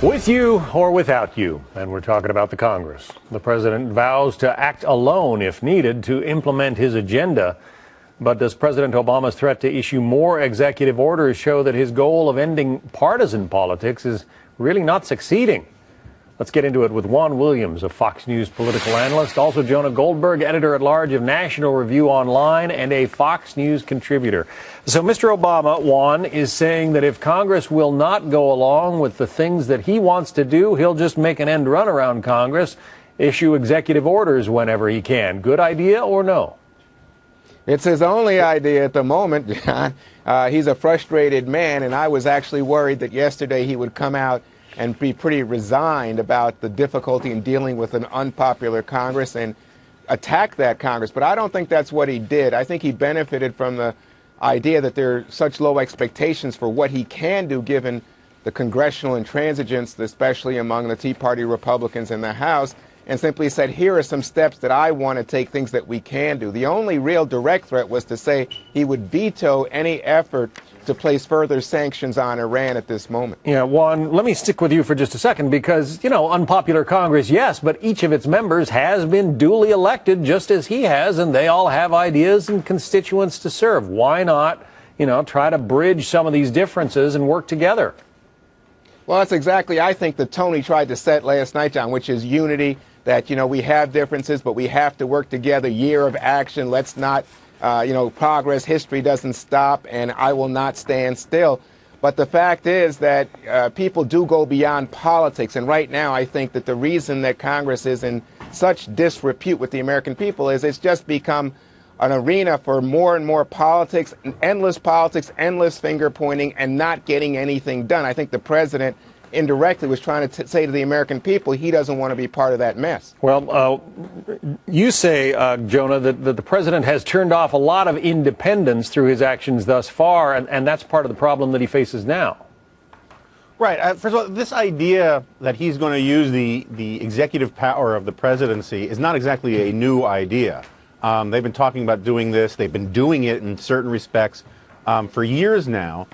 With you or without you, and we're talking about the Congress. The president vows to act alone if needed to implement his agenda. But does President Obama's threat to issue more executive orders show that his goal of ending partisan politics is really not succeeding? Let's get into it with Juan Williams, a Fox News political analyst, also Jonah Goldberg, editor-at-large of National Review Online and a Fox News contributor. So Mr. Obama, Juan, is saying that if Congress will not go along with the things that he wants to do, he'll just make an end run around Congress, issue executive orders whenever he can. Good idea or no? It's his only idea at the moment, John. He's a frustrated man, and I was actually worried that yesterday he would come out and be pretty resigned about the difficulty in dealing with an unpopular Congress and attack that Congress. But I don't think that's what he did. I think he benefited from the idea that there are such low expectations for what he can do given the congressional intransigence, especially among the Tea Party Republicans in the House, and simply said, here are some steps that I want to take, things that we can do. The only real direct threat was to say he would veto any effort to place further sanctions on Iran at this moment. Yeah, Juan, let me stick with you for just a second because, you know, unpopular Congress, yes, but each of its members has been duly elected just as he has, and they all have ideas and constituents to serve. Why not, you know, try to bridge some of these differences and work together? Well, that's exactly, I think, the tone he tried to set last night, John, which is unity, that, you know, we have differences, but we have to work together. Year of action. Let's not, progress. History doesn't stop, and I will not stand still. But the fact is that people do go beyond politics. And right now, I think that the reason that Congress is in such disrepute with the American people is it's just become an arena for more and more politics, endless finger pointing, and not getting anything done. I think the president indirectly was trying to say to the American people he doesn't want to be part of that mess. Well, you say, Jonah, that the president has turned off a lot of independence through his actions thus far, and that's part of the problem that he faces now. Right. First of all, this idea that he's going to use the executive power of the presidency is not exactly a new idea. They've been talking about doing this. They've been doing it in certain respects for years now.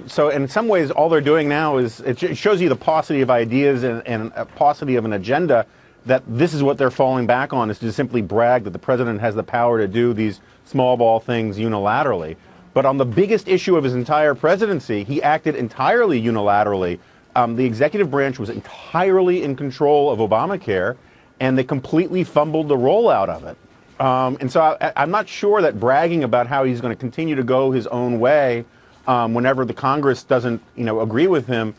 So in some ways, all they're doing now is it shows you the paucity of ideas and a paucity of an agenda, that this is what they're falling back on, is to simply brag that the president has the power to do these small ball things unilaterally. But on the biggest issue of his entire presidency, he acted entirely unilaterally. The executive branch was entirely in control of Obamacare, and they completely fumbled the rollout of it. And so I'm not sure that bragging about how he's going to continue to go his own way whenever the Congress doesn't, agree with him,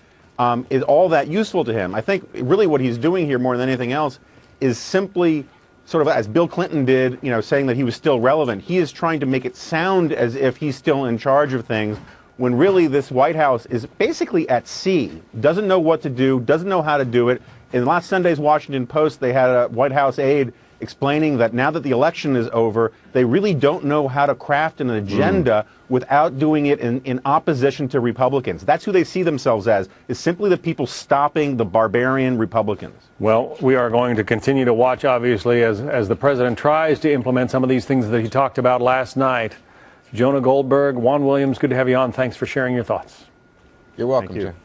is all that useful to him. I think really what he's doing here more than anything else is simply sort of, as Bill Clinton did, saying that he was still relevant. He is trying to make it sound as if he's still in charge of things, when really this White House is basically at sea, doesn't know what to do, doesn't know how to do it. In last Sunday's Washington Post, they had a White House aide explaining that now that the election is over, they really don't know how to craft an agenda without doing it in opposition to Republicans. That's who they see themselves as, is simply the people stopping the barbarian Republicans. Well, we are going to continue to watch, obviously, as the president tries to implement some of these things that he talked about last night. Jonah Goldberg, Juan Williams, good to have you on. Thanks for sharing your thoughts. You're welcome, Thank you. Jim.